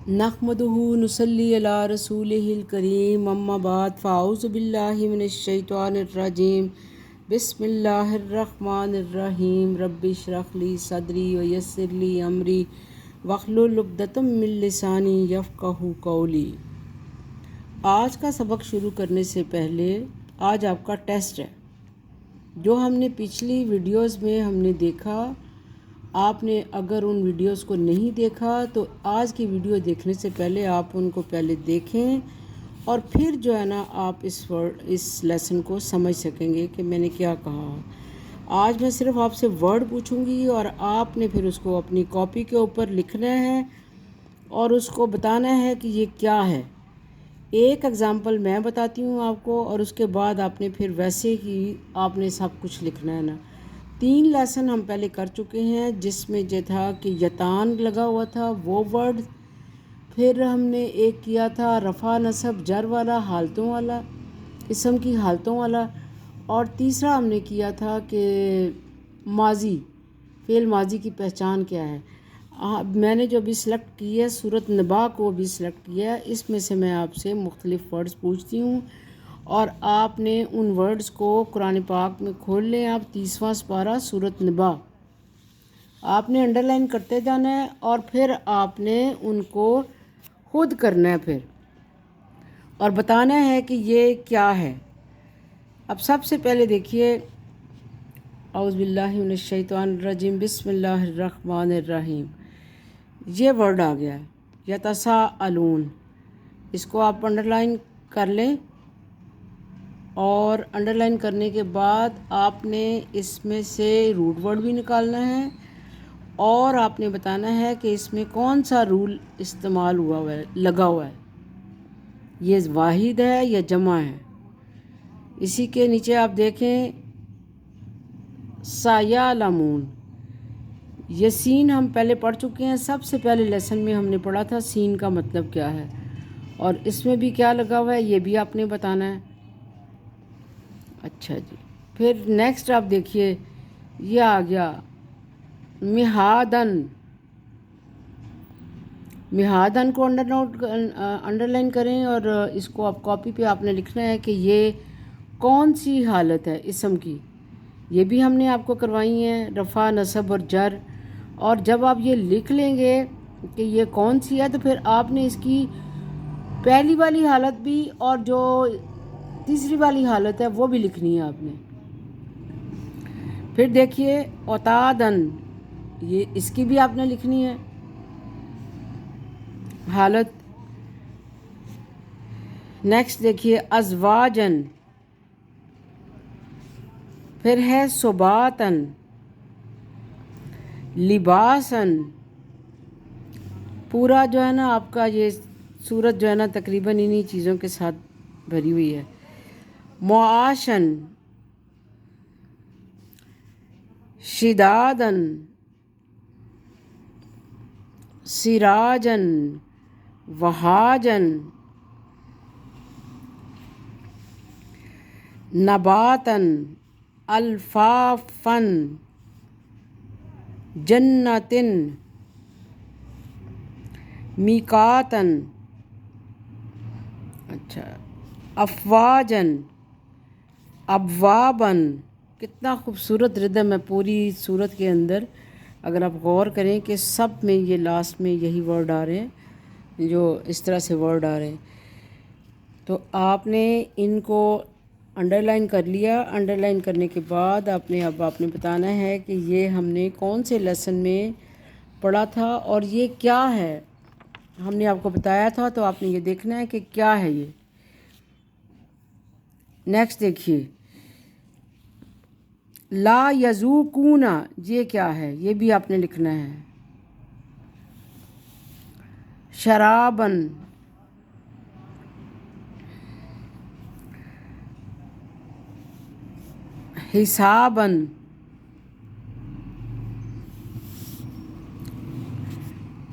نحمدہ نصلی علی رسولہ الکریم اما بعد فاعوذ باللہ من الشیطان الرجیم بسم اللہ الرحمن الرحیم رب اشرح لی صدری ویسر لی امری واحلل عقدۃ من لسانی یفقہوا قولی۔ آج کا سبق شروع کرنے سے پہلے آج آپ کا ٹیسٹ ہے جو ہم نے پچھلی ویڈیوز میں ہم نے دیکھا۔ آپ نے اگر ان ویڈیوز کو نہیں دیکھا تو آج کی ویڈیو دیکھنے سے پہلے آپ ان کو پہلے دیکھیں اور پھر جو ہے نا آپ اس لیسن کو سمجھ سکیں گے کہ میں نے کیا کہا۔ آج میں صرف آپ سے ورڈ پوچھوں گی اور آپ نے پھر اس کو اپنی کاپی کے اوپر لکھنا ہے اور اس کو بتانا ہے کہ یہ کیا ہے۔ ایک ایگزامپل میں بتاتی ہوں آپ کو اور اس کے بعد آپ نے پھر ویسے ہی آپ نے سب کچھ لکھنا ہے نا۔ 3 لیسن ہم پہلے کر چکے ہیں جس میں یہ تھا کہ یتان لگا ہوا تھا وہ ورڈ، پھر ہم نے ایک کیا تھا رفع نصب جر والا حالتوں والا، اسم کی حالتوں والا، اور تیسرا ہم نے کیا تھا کہ ماضی، فعل ماضی کی پہچان کیا ہے۔ میں نے جو بھی سلیکٹ کی ہے سورۃ نبا کو بھی سلیکٹ کیا ہے، اس میں سے میں آپ سے مختلف ورڈز پوچھتی ہوں اور آپ نے ان ورڈز کو قرآن پاک میں کھول لیں۔ آپ 30واں سپارہ سورۃ نبا آپ نے انڈر لائن کرتے جانا ہے اور پھر آپ نے ان کو خود کرنا ہے پھر اور بتانا ہے کہ یہ کیا ہے۔ اب سب سے پہلے دیکھیے، اعوذ باللہ من الشیطان الرجیم بسم اللہ الرحمن الرحیم، یہ ورڈ آ گیا ہے یتساءلون، اس کو آپ انڈر لائن کر لیں اور انڈر لائن کرنے کے بعد آپ نے اس میں سے روٹ ورڈ بھی نکالنا ہے اور آپ نے بتانا ہے کہ اس میں کون سا رول استعمال ہوا ہے، لگا ہوا ہے، یہ واحد ہے یا جمع ہے۔ اسی کے نیچے آپ دیکھیں سیعلمون، یہ سین ہم پہلے پڑھ چکے ہیں، سب سے پہلے لیسن میں ہم نے پڑھا تھا سین کا مطلب کیا ہے اور اس میں بھی کیا لگا ہوا ہے یہ بھی آپ نے بتانا ہے۔ اچھا جی، پھر نیکسٹ آپ دیکھیے یہ آ گیا مہادن، مہادن کو انڈر لائن کریں اور اس کو آپ کاپی پہ آپ نے لکھنا ہے کہ یہ کون سی حالت ہے اسم کی، یہ بھی ہم نے آپ کو کروائی ہیں رفع نصب اور جر، اور جب آپ یہ لکھ لیں گے کہ یہ کون سی ہے تو پھر آپ نے اس کی پہلی والی حالت بھی اور جو تیسری والی حالت ہے وہ بھی لکھنی ہے آپ نے۔ پھر دیکھیے اوتادن، یہ اس کی بھی آپ نے لکھنی ہے حالت۔ نیکسٹ دیکھیے ازواجن، پھر ہے صباتن، لباسن، پورا جو ہے نا آپ کا یہ صورت جو ہے نا تقریباً انہی چیزوں کے ساتھ بھری ہوئی ہے۔ معاشن، شدادن، سراجن، وہاجن، نباتن، الفافن، جنتن، میقاتن، اچھا افواجن، ابوابن۔ کتنا خوبصورت ردم ہے پوری صورت کے اندر، اگر آپ غور کریں کہ سب میں یہ لاسٹ میں یہی ورڈ آ رہے ہیں، جو اس طرح سے ورڈ آ رہے ہیں تو آپ نے ان کو انڈر لائن کر لیا۔ انڈر لائن کرنے کے بعد آپ نے بتانا ہے کہ یہ ہم نے کون سے لیسن میں پڑھا تھا اور یہ کیا ہے، ہم نے آپ کو بتایا تھا تو آپ نے یہ دیکھنا ہے کہ کیا ہے یہ۔ نیکسٹ دیکھیے لا یذوقون، یہ کیا ہے یہ بھی آپ نے لکھنا ہے۔ شرابن، حسابن،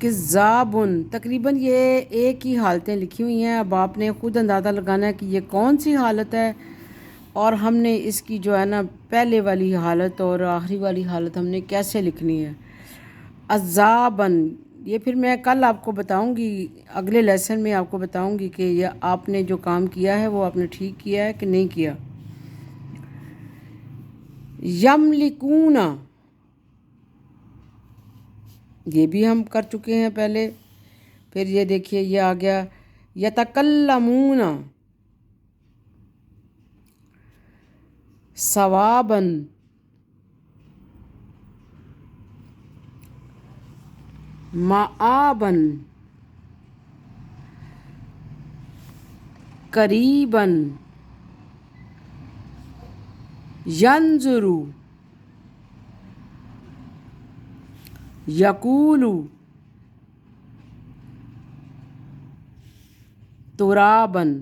کذابن، تقریباً یہ ایک ہی حالتیں لکھی ہوئی ہیں۔ اب آپ نے خود اندازہ لگانا ہے کہ یہ کون سی حالت ہے اور ہم نے اس کی جو ہے نا پہلے والی حالت اور آخری والی حالت ہم نے کیسے لکھنی ہے۔ عذابن، یہ پھر میں کل آپ کو بتاؤں گی، اگلے لیسن میں آپ کو بتاؤں گی کہ یہ آپ نے جو کام کیا ہے وہ آپ نے ٹھیک کیا ہے کہ نہیں کیا۔ یملکون، یہ بھی ہم کر چکے ہیں پہلے۔ پھر یہ دیکھیے یہ آ گیا یتکلمون ثواباً، مآباً، قریباً، ینظر، یقول، تراباً۔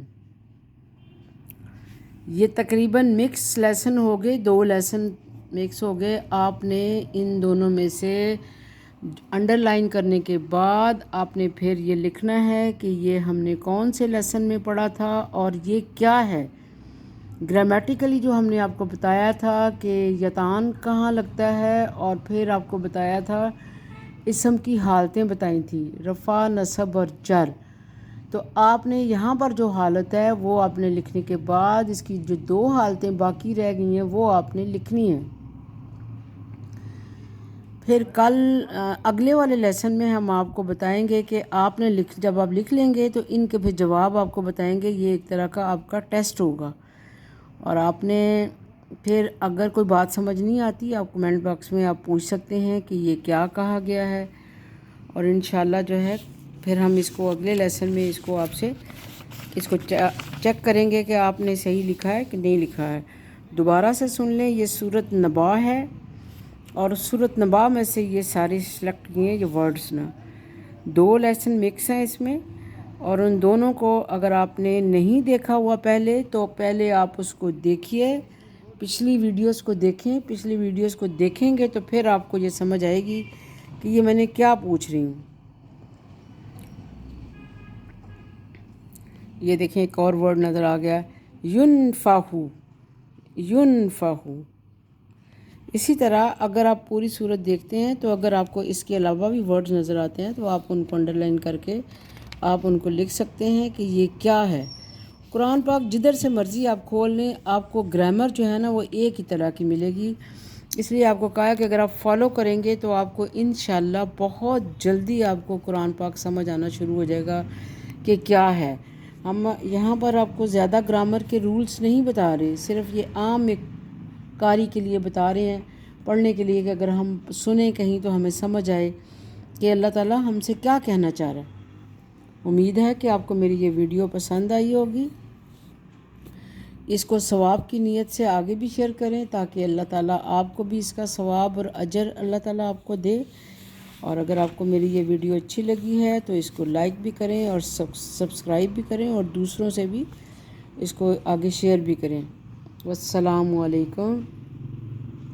یہ تقریباً مکس لیسن ہو گئے، 2 لیسن مکس ہو گئے۔ آپ نے ان دونوں میں سے انڈر لائن کرنے کے بعد آپ نے پھر یہ لکھنا ہے کہ یہ ہم نے کون سے لیسن میں پڑھا تھا اور یہ کیا ہے۔ گرامیٹیکلی جو ہم نے آپ کو بتایا تھا کہ یتان کہاں لگتا ہے، اور پھر آپ کو بتایا تھا اسم کی حالتیں بتائی تھیں، رفع، نصب اور جر۔ تو آپ نے یہاں پر جو حالت ہے وہ آپ نے لکھنے کے بعد اس کی جو 2 حالتیں باقی رہ گئی ہیں وہ آپ نے لکھنی ہیں۔ پھر کل اگلے والے لیسن میں ہم آپ کو بتائیں گے کہ آپ نے جب آپ لکھ لیں گے تو ان کے پھر جواب آپ کو بتائیں گے۔ یہ ایک طرح کا آپ کا ٹیسٹ ہوگا، اور آپ نے پھر اگر کوئی بات سمجھ نہیں آتی آپ کمنٹ باکس میں آپ پوچھ سکتے ہیں کہ یہ کیا کہا گیا ہے، اور انشاءاللہ جو ہے پھر ہم اس کو اگلے لیسن میں اس کو آپ سے اس کو چیک کریں گے کہ آپ نے صحیح لکھا ہے کہ نہیں لکھا ہے۔ دوبارہ سے سن لیں، یہ سورۃ نبا ہے، اور سورۃ نبا میں سے یہ سارے سلیکٹ کیے ہیں یہ ورڈز نا۔ 2 لیسن مکس ہیں اس میں، اور ان دونوں کو اگر آپ نے نہیں دیکھا ہوا پہلے تو پہلے آپ اس کو دیکھیے، پچھلی ویڈیوز کو دیکھیں۔ پچھلی ویڈیوز کو دیکھیں گے تو پھر آپ کو یہ سمجھ آئے گی کہ یہ میں نے کیا پوچھ رہی ہوں۔ یہ دیکھیں ایک اور ورڈ نظر آ گیا، ینفعو، ینفعو۔ اسی طرح اگر آپ پوری صورت دیکھتے ہیں تو اگر آپ کو اس کے علاوہ بھی ورڈز نظر آتے ہیں تو آپ ان کو انڈر لائن کر کے آپ ان کو لکھ سکتے ہیں کہ یہ کیا ہے۔ قرآن پاک جدھر سے مرضی آپ کھول لیں، آپ کو گرامر جو ہے نا وہ ایک ہی طرح کی ملے گی۔ اس لیے آپ کو کہا ہے کہ اگر آپ فالو کریں گے تو آپ کو انشاءاللہ بہت جلدی آپ کو قرآن پاک سمجھ آنا شروع ہو جائے گا کہ کیا ہے۔ ہم یہاں پر آپ کو زیادہ گرامر کے رولز نہیں بتا رہے، صرف یہ عام ایک قاری کے لیے بتا رہے ہیں، پڑھنے کے لیے، کہ اگر ہم سنیں کہیں تو ہمیں سمجھ آئے کہ اللہ تعالیٰ ہم سے کیا کہنا چاہ رہا ہے۔ امید ہے کہ آپ کو میری یہ ویڈیو پسند آئی ہوگی۔ اس کو ثواب کی نیت سے آگے بھی شیئر کریں تاکہ اللہ تعالیٰ آپ کو بھی اس کا ثواب اور اجر اللہ تعالیٰ آپ کو دے۔ اور اگر آپ کو میری یہ ویڈیو اچھی لگی ہے تو اس کو لائک بھی کریں اور سبسکرائب بھی کریں، اور دوسروں سے بھی اس کو آگے شیئر بھی کریں۔ والسلام علیکم۔